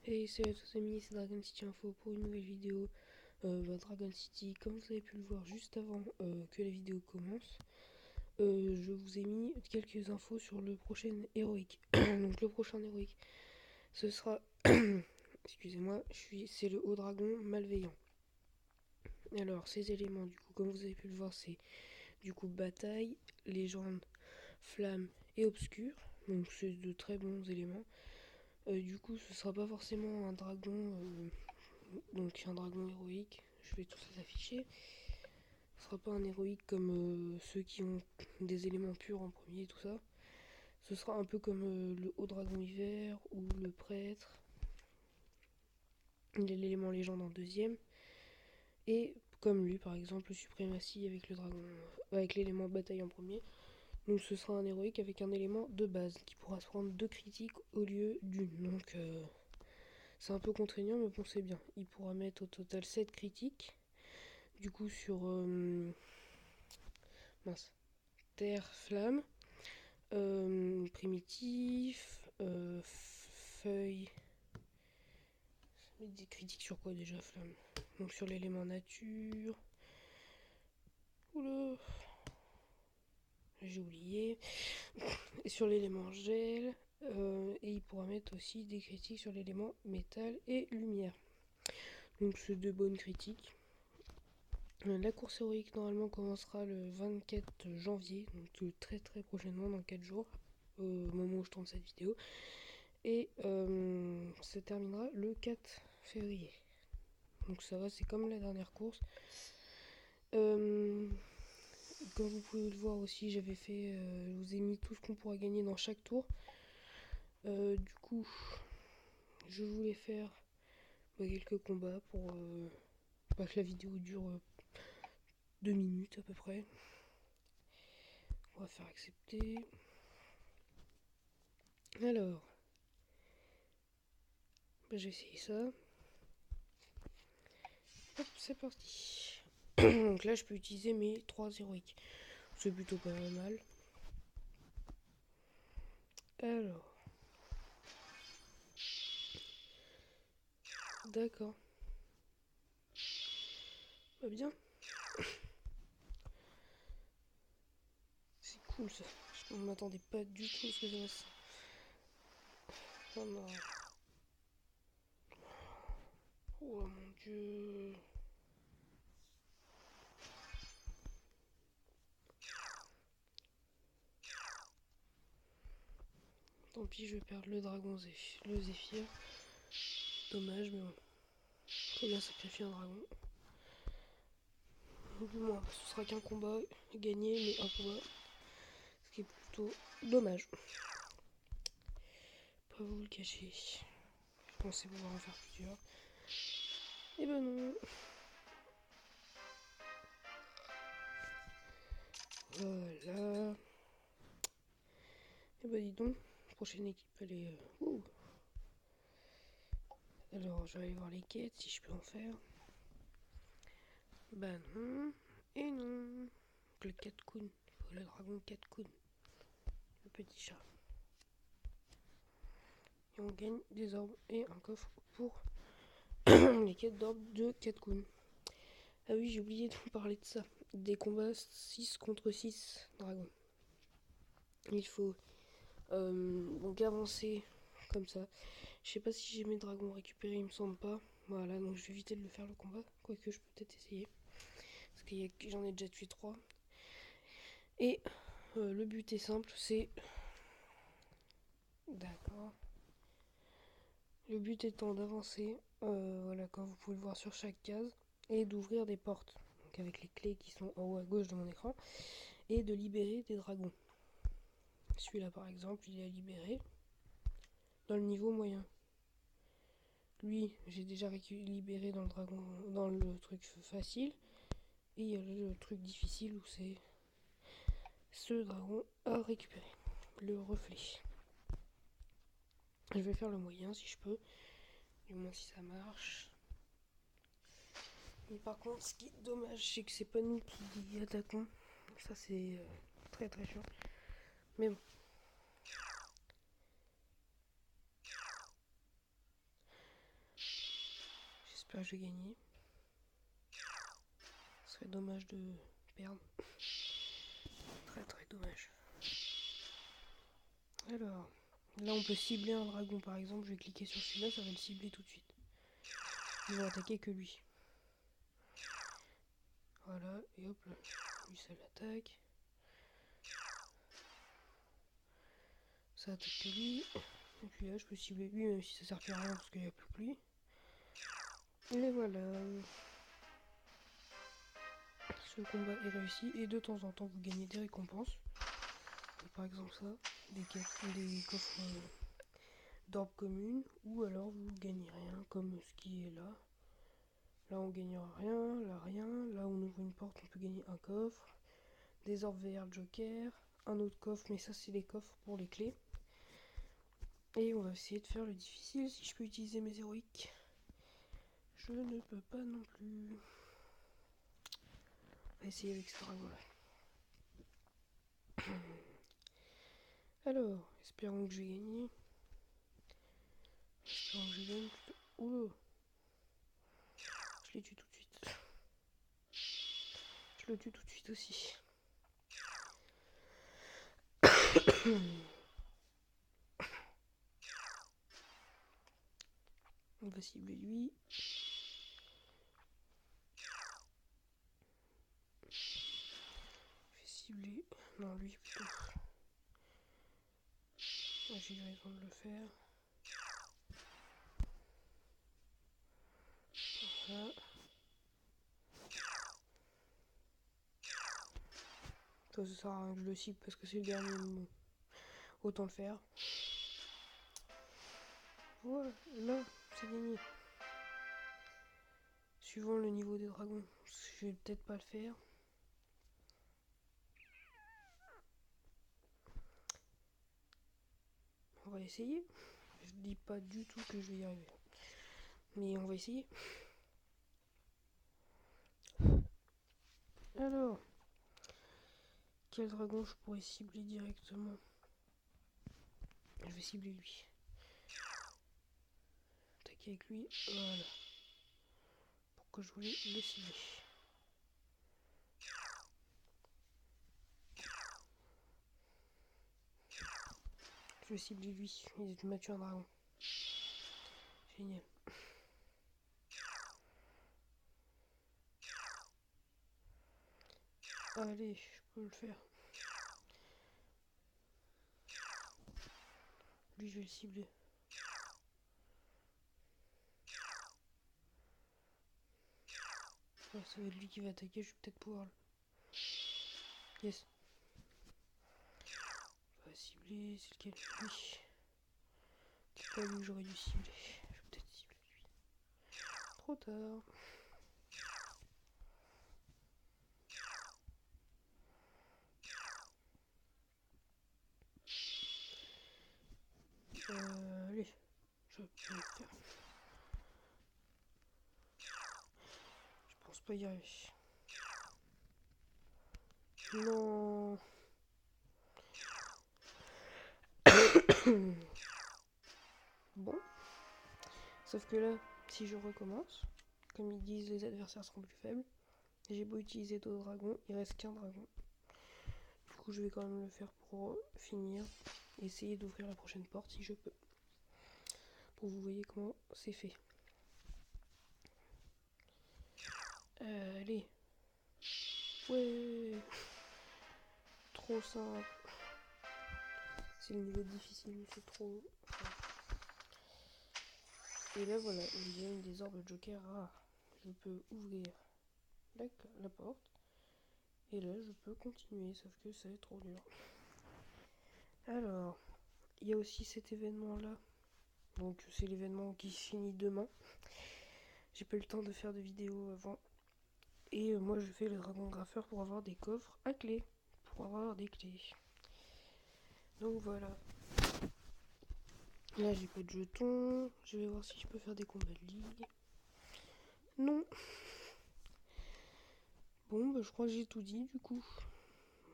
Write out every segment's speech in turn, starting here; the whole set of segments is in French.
Hey, salut à tous amis, c'est Dragon City Info pour une nouvelle vidéo. Dragon City, comme vous avez pu le voir juste avant que la vidéo commence, je vous ai mis quelques infos sur le prochain héroïque. Donc le prochain héroïque, ce sera, excusez-moi, c'est le haut dragon malveillant. Alors ces éléments, du coup, comme vous avez pu le voir, c'est du coup bataille, légende, flamme et obscur. Donc c'est de très bons éléments. Du coup, ce sera pas forcément un dragon. Donc un dragon héroïque, je vais tous les afficher. Ce sera pas un héroïque comme ceux qui ont des éléments purs en premier, tout ça. Ce sera un peu comme le haut dragon hiver ou le prêtre. Il y a l'élément légende en deuxième. Et comme lui par exemple, le suprématie avec le dragon, avec l'élément bataille en premier. Donc ce sera un héroïque avec un élément de base qui pourra se prendre 2 critiques au lieu d'une. Donc c'est un peu contraignant mais bon c'est bien. Il pourra mettre au total 7 critiques. Du coup sur mince, terre, flamme, primitif, feuille. Des critiques sur quoi déjà, flamme? Donc sur l'élément nature. Oula, j'ai oublié. Et sur l'élément gel. Et il pourra mettre aussi des critiques sur l'élément métal et lumière. Donc c'est de bonnes critiques. La course héroïque normalement commencera le 24 janvier, donc très très prochainement, dans 4 jours, au moment où je tourne cette vidéo. Et ça terminera le 4 février. Donc ça va, c'est comme la dernière course. Comme vous pouvez le voir aussi, j'avais fait, je vous ai mis tout ce qu'on pourra gagner dans chaque tour. Du coup, je voulais faire quelques combats pour pas que la vidéo dure 2 minutes à peu près. On va faire accepter. Alors, j'ai essayé ça. Hop, c'est parti. Donc là, je peux utiliser mes 3 héroïques. C'est plutôt pas mal. Alors, d'accord. Pas bien. C'est cool ça. Je ne m'attendais pas du tout à ce que ça fasse. Oh non. Oh mon dieu. Tant pis, je vais perdre le dragon le Zéphyr. Dommage, mais bon. Faut bien sacrifier un dragon. Du moins, ce sera qu'un combat gagné, mais un combat. Ce qui est plutôt dommage. Pas vous le cacher. Je pensais pouvoir en faire plusieurs. Et ben non. Voilà. Et ben dis donc. Prochaine équipe, elle est. Alors, je vais aller voir les quêtes si je peux en faire. Bah non. Et non. Donc, le 4 Kun. Il faut le dragon 4 Kun. Le petit chat. Et on gagne des orbes et un coffre pour les quêtes d'orbes de 4 Kun. Ah oui, j'ai oublié de vous parler de ça. Des combats 6 contre 6 dragons. Il faut donc avancer comme ça. Je sais pas si j'ai mes dragons récupérés, il me semble pas. Voilà, donc je vais éviter de le faire le combat. Quoique je peux peut-être essayer. Parce que j'en ai déjà tué 3. Et le but est simple, c'est... D'accord. Le but étant d'avancer, voilà, comme vous pouvez le voir sur chaque case, et d'ouvrir des portes. Donc avec les clés qui sont en haut à gauche de mon écran. Et de libérer des dragons. Celui-là par exemple, il est libéré dans le niveau moyen. Lui, j'ai déjà libéré dans le dragon, dans le truc facile. Et il y a le truc difficile où c'est ce dragon à récupérer. Le reflet. Je vais faire le moyen si je peux. Du moins si ça marche. Mais par contre, ce qui est dommage, c'est que c'est pas nous qui attaquons. Ça c'est très très chiant. Mais bon. Là, je vais gagner. Ce serait dommage de perdre. Très très dommage. Alors, là on peut cibler un dragon par exemple. Je vais cliquer sur celui-là, ça va le cibler tout de suite. Ils vont attaquer que lui. Voilà, et hop là. Lui ça l'attaque. Ça attaque que lui. Et puis là je peux cibler lui même si ça sert plus à rien parce qu'il n'y a plus que lui. Et voilà. Ce combat est réussi et de temps en temps vous gagnez des récompenses. Par exemple ça, des coffres d'orbes communes, ou alors vous gagnez rien comme ce qui est là. Là on gagnera rien, là rien, là on ouvre une porte on peut gagner un coffre, des orbes VR Joker, un autre coffre mais ça c'est les coffres pour les clés. Et on va essayer de faire le difficile si je peux utiliser mes héroïques. Je ne peux pas non plus. On va essayer avec ce dragon là. Alors, espérons que j'ai gagné. Espérons que je gagne plutôt. Oula, je les tue tout de suite. Je le tue tout de suite aussi. On va cibler lui. Je vais cibler. Non, lui plutôt. J'ai eu raison de le faire. Voilà. Ça sert à rien que je le cible parce que c'est le dernier. Bon. Autant le faire. Voilà, là, c'est gagné. Suivant le niveau des dragons, je vais peut-être pas le faire. On va essayer. Je dis pas du tout que je vais y arriver. Mais on va essayer. Alors, quel dragon je pourrais cibler directement? Je vais cibler lui. Attaquer avec lui. Voilà. Pourquoi je voulais le cibler? Je vais cibler lui. Il m'a tué un dragon. Génial. Allez, je peux le faire. Lui, je vais le cibler. Oh, ça va être lui qui va attaquer, je vais peut-être pouvoir le... Yes. On va cibler, c'est lequel? Lui. C'est pas lui que j'aurais dû cibler. Je vais peut-être cibler lui. Trop tard. Allez, je peux le faire. Je pense pas y arriver. Non. Bon. Sauf que là, si je recommence, comme ils disent, les adversaires seront plus faibles. J'ai beau utiliser d'autres dragons, il reste qu'un dragon. Du coup, je vais quand même le faire pour finir. Essayer d'ouvrir la prochaine porte si je peux. Pour que vous voyez comment c'est fait. Allez. Ouais. Trop simple. C'est le niveau difficile, c'est trop. Et là voilà, il y a une des orbes Joker rares. Je peux ouvrir la porte. Et là je peux continuer, sauf que c'est trop dur. Alors, il y a aussi cet événement là. Donc c'est l'événement qui se finit demain. J'ai pas eu le temps de faire de vidéo avant. Et moi je fais le dragon graffeur pour avoir des coffres à clés. Pour avoir des clés. Donc voilà. Là j'ai pas de jetons. Je vais voir si je peux faire des combats de ligue. Non. Bon bah je crois que j'ai tout dit du coup.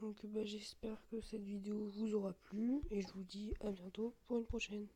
Donc bah, j'espère que cette vidéo vous aura plu. Et je vous dis à bientôt pour une prochaine.